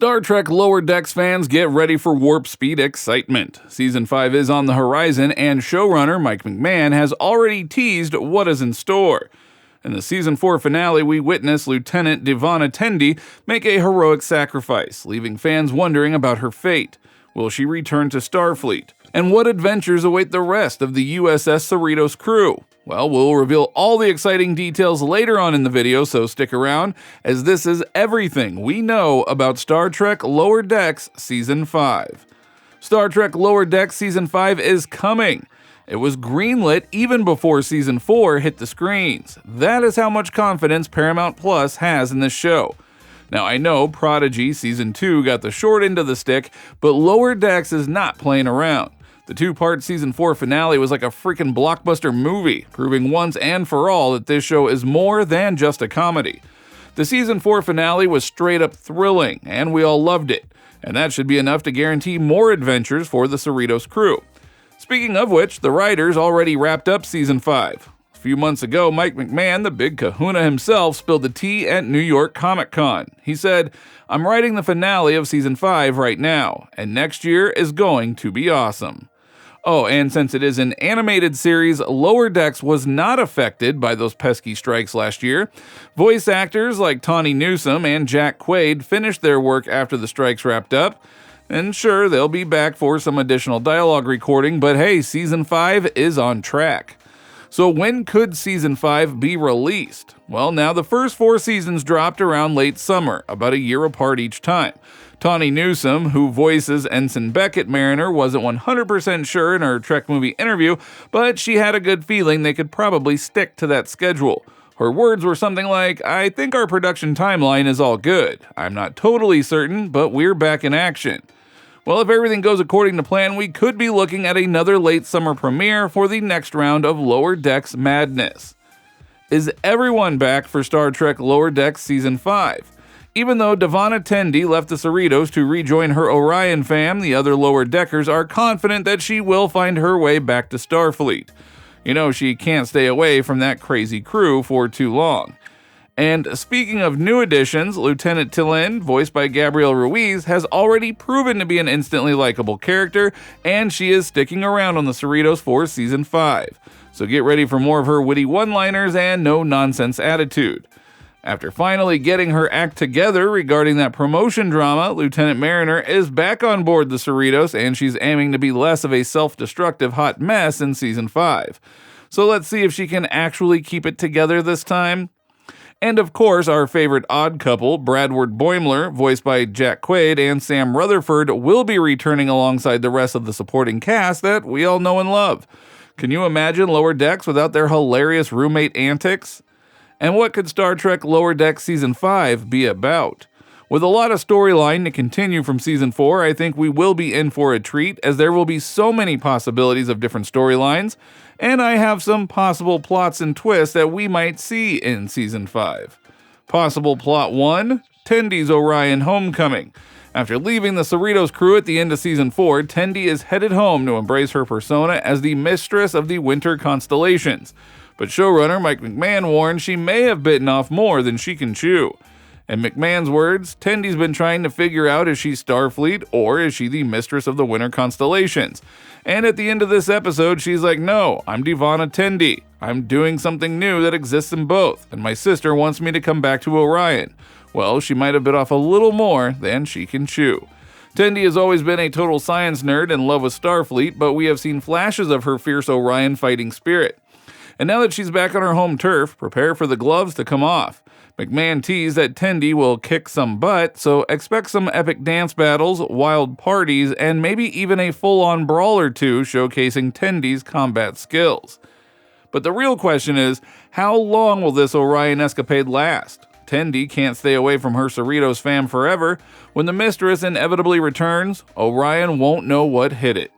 Star Trek Lower Decks fans, get ready for warp speed excitement. Season 5 is on the horizon, and showrunner Mike McMahan has already teased what is in store. In the Season 4 finale, we witness Lieutenant D'Vana Tendi make a heroic sacrifice, leaving fans wondering about her fate. Will she return to Starfleet? And what adventures await the rest of the USS Cerritos crew? Well, we'll reveal all the exciting details later on in the video, so stick around, as this is everything we know about Star Trek Lower Decks Season 5. Star Trek Lower Decks Season 5 is coming. It was greenlit even before Season 4 hit the screens. That is how much confidence Paramount Plus has in this show. Now, I know Prodigy Season 2 got the short end of the stick, but Lower Decks is not playing around. The two-part Season 4 finale was like a freaking blockbuster movie, proving once and for all that this show is more than just a comedy. The Season 4 finale was straight up thrilling, and we all loved it, and that should be enough to guarantee more adventures for the Cerritos crew. Speaking of which, the writers already wrapped up Season 5. A few months ago, Mike McMahan, the big kahuna himself, spilled the tea at New York Comic Con. He said, "I'm writing the finale of Season 5 right now, and next year is going to be awesome." Oh, and since it is an animated series, Lower Decks was not affected by those pesky strikes last year. Voice actors like Tawny Newsome and Jack Quaid finished their work after the strikes wrapped up. And sure, they'll be back for some additional dialogue recording, but hey, Season 5 is on track. So when could Season 5 be released? Well, now the first 4 seasons dropped around late summer, about a year apart each time. Tawny Newsome, who voices Ensign Beckett Mariner, wasn't 100% sure in her Trek movie interview, but she had a good feeling they could probably stick to that schedule. Her words were something like, "I think our production timeline is all good. I'm not totally certain, but we're back in action." Well, if everything goes according to plan, we could be looking at another late summer premiere for the next round of Lower Decks madness. Is everyone back for Star Trek Lower Decks Season 5? Even though D'Vana Tendi left the Cerritos to rejoin her Orion fam, the other Lower Deckers are confident that she will find her way back to Starfleet. You know, she can't stay away from that crazy crew for too long. And speaking of new additions, Lieutenant T'Vana, voiced by Gabrielle Ruiz, has already proven to be an instantly likable character, and she is sticking around on the Cerritos for Season 5. So get ready for more of her witty one-liners and no-nonsense attitude. After finally getting her act together regarding that promotion drama, Lieutenant Mariner is back on board the Cerritos, and she's aiming to be less of a self-destructive hot mess in Season 5. So let's see if she can actually keep it together this time. And of course, our favorite odd couple, Bradward Boimler, voiced by Jack Quaid, and Sam Rutherford, will be returning alongside the rest of the supporting cast that we all know and love. Can you imagine Lower Decks without their hilarious roommate antics? And what could Star Trek Lower Decks Season 5 be about? With a lot of storyline to continue from Season 4, I think we will be in for a treat, as there will be so many possibilities of different storylines, and I have some possible plots and twists that we might see in Season 5. Possible Plot 1, Tendi's Orion homecoming. After leaving the Cerritos crew at the end of Season 4, Tendi is headed home to embrace her persona as the mistress of the winter constellations. But showrunner Mike McMahan warned she may have bitten off more than she can chew. In McMahon's words, Tendi's been trying to figure out if she's Starfleet or is she the mistress of the winter constellations. And at the end of this episode, she's like, "No, I'm D'Vana Tendi. I'm doing something new that exists in both, and my sister wants me to come back to Orion." Well, she might have bit off a little more than she can chew. Tendi has always been a total science nerd in love with Starfleet, but we have seen flashes of her fierce Orion fighting spirit. And now that she's back on her home turf, prepare for the gloves to come off. McMahan teased that Tendi will kick some butt, so expect some epic dance battles, wild parties, and maybe even a full-on brawl or two showcasing Tendi's combat skills. But the real question is, how long will this Orion escapade last? Tendi can't stay away from her Cerritos fam forever. When the mistress inevitably returns, Orion won't know what hit it.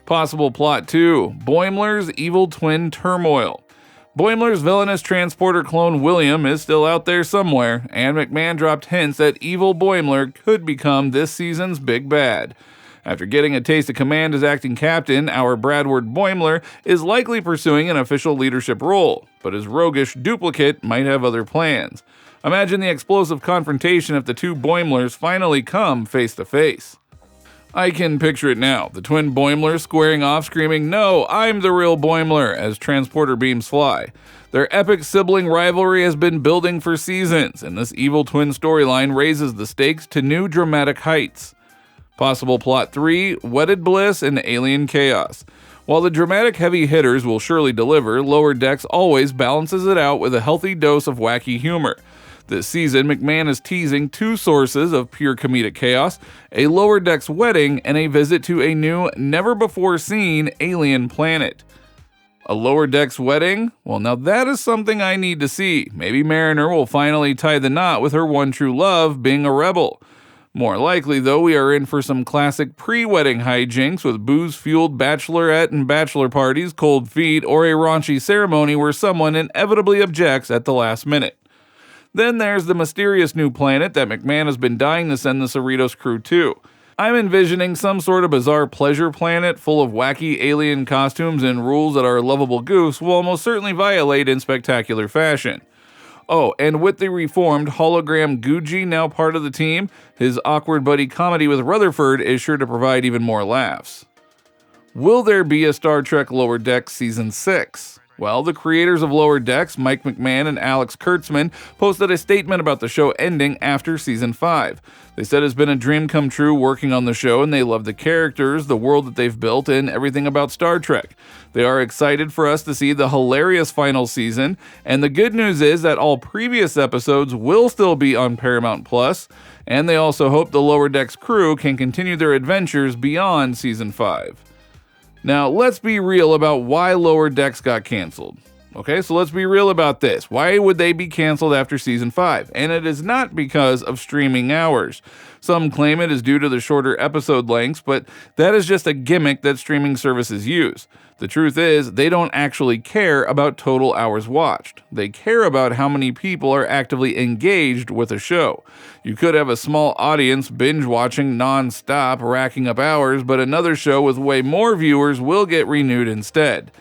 Possible Plot 2, Boimler's evil twin turmoil. Boimler's villainous transporter clone William is still out there somewhere, and McMahan dropped hints that evil Boimler could become this season's big bad. After getting a taste of command as acting captain, our Bradward Boimler is likely pursuing an official leadership role, but his roguish duplicate might have other plans. Imagine the explosive confrontation if the two Boimlers finally come face to face. I can picture it now, the twin Boimlers squaring off screaming, "No, I'm the real Boimler," as transporter beams fly. Their epic sibling rivalry has been building for seasons, and this evil twin storyline raises the stakes to new dramatic heights. Possible plot 3, Wedded Bliss and Alien Chaos. While the dramatic heavy hitters will surely deliver, Lower Decks always balances it out with a healthy dose of wacky humor. This season, McMahan is teasing 2 sources of pure comedic chaos, a Lower Decks wedding and a visit to a new, never-before-seen alien planet. A Lower Decks wedding? Well, now that is something I need to see. Maybe Mariner will finally tie the knot with her one true love, being a rebel. More likely, though, we are in for some classic pre-wedding hijinks with booze-fueled bachelorette and bachelor parties, cold feet, or a raunchy ceremony where someone inevitably objects at the last minute. Then there's the mysterious new planet that McMahan has been dying to send the Cerritos crew to. I'm envisioning some sort of bizarre pleasure planet full of wacky alien costumes and rules that our lovable goofs will almost certainly violate in spectacular fashion. Oh, and with the reformed hologram Gucci now part of the team, his awkward buddy comedy with Rutherford is sure to provide even more laughs. Will there be a Star Trek Lower Decks Season 6? Well, the creators of Lower Decks, Mike McMahan and Alex Kurtzman, posted a statement about the show ending after Season 5. They said it's been a dream come true working on the show, and they love the characters, the world that they've built, and everything about Star Trek. They are excited for us to see the hilarious final season, and the good news is that all previous episodes will still be on Paramount+, and they also hope the Lower Decks crew can continue their adventures beyond Season 5. Now, let's be real about why Lower Decks got canceled. Okay, so let's be real about this. Why would they be canceled after Season 5? And it is not because of streaming hours. Some claim it is due to the shorter episode lengths, but that is just a gimmick that streaming services use. The truth is, they don't actually care about total hours watched. They care about how many people are actively engaged with a show. You could have a small audience binge-watching non-stop, racking up hours, but another show with way more viewers will get renewed instead.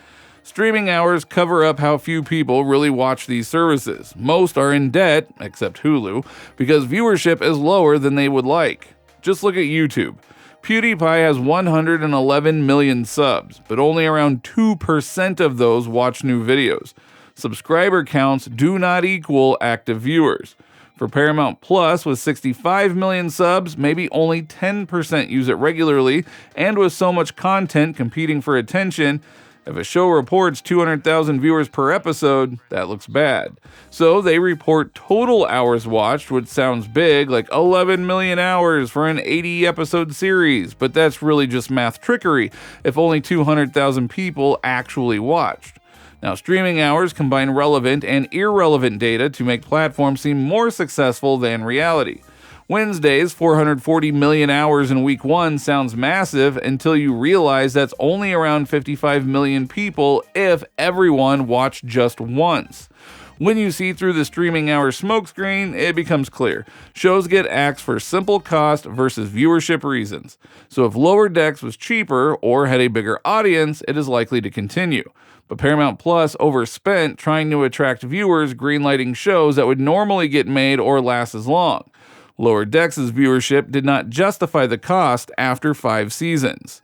Streaming hours cover up how few people really watch these services. Most are in debt, except Hulu, because viewership is lower than they would like. Just look at YouTube. PewDiePie has 111 million subs, but only around 2% of those watch new videos. Subscriber counts do not equal active viewers. For Paramount Plus, with 65 million subs, maybe only 10% use it regularly, and with so much content competing for attention, if a show reports 200,000 viewers per episode, that looks bad. So they report total hours watched, which sounds big, like 11 million hours for an 80-episode series, but that's really just math trickery if only 200,000 people actually watched. Now, streaming hours combine relevant and irrelevant data to make platforms seem more successful than reality. Wednesday's 440 million hours in week 1 sounds massive until you realize that's only around 55 million people if everyone watched just once. When you see through the streaming hours smokescreen, it becomes clear. Shows get axed for simple cost versus viewership reasons. So if Lower Decks was cheaper or had a bigger audience, it is likely to continue. But Paramount Plus overspent trying to attract viewers greenlighting shows that would normally get made or last as long. Lower Decks' viewership did not justify the cost after 5 seasons.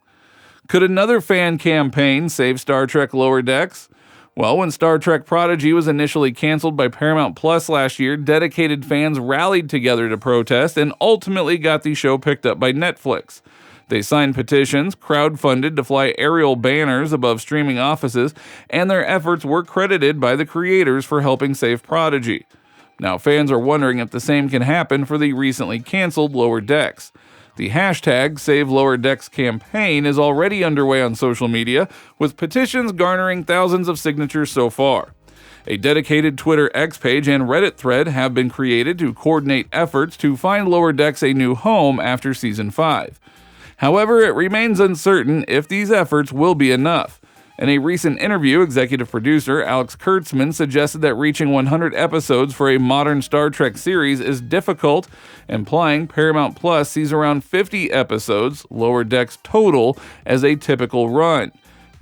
Could another fan campaign save Star Trek Lower Decks? Well, when Star Trek Prodigy was initially canceled by Paramount Plus last year, dedicated fans rallied together to protest and ultimately got the show picked up by Netflix. They signed petitions, crowdfunded to fly aerial banners above streaming offices, and their efforts were credited by the creators for helping save Prodigy. Now, fans are wondering if the same can happen for the recently canceled Lower Decks. The hashtag Save Lower Decks campaign is already underway on social media, with petitions garnering thousands of signatures so far. A dedicated Twitter X page and Reddit thread have been created to coordinate efforts to find Lower Decks a new home after Season 5. However, it remains uncertain if these efforts will be enough. In a recent interview, executive producer Alex Kurtzman suggested that reaching 100 episodes for a modern Star Trek series is difficult, implying Paramount Plus sees around 50 episodes, Lower Decks total, as a typical run.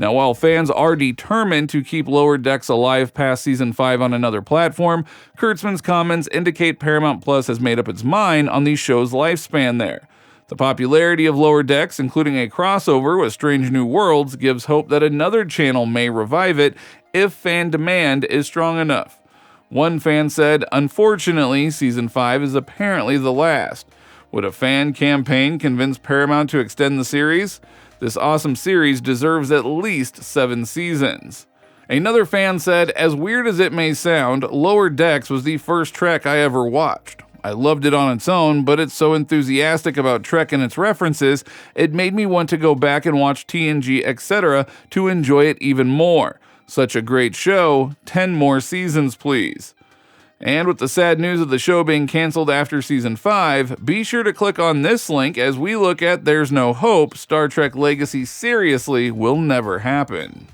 Now, while fans are determined to keep Lower Decks alive past Season 5 on another platform, Kurtzman's comments indicate Paramount Plus has made up its mind on the show's lifespan there. The popularity of Lower Decks, including a crossover with Strange New Worlds, gives hope that another channel may revive it if fan demand is strong enough. One fan said, "Unfortunately, Season 5 is apparently the last. Would a fan campaign convince Paramount to extend the series? This awesome series deserves at least 7 seasons." Another fan said, "As weird as it may sound, Lower Decks was the first Trek I ever watched. I loved it on its own, but it's so enthusiastic about Trek and its references, it made me want to go back and watch TNG, etc. to enjoy it even more. Such a great show, 10 more seasons please." And with the sad news of the show being canceled after Season 5, be sure to click on this link as we look at There's No Hope, Star Trek Legacy Seriously Will Never Happen.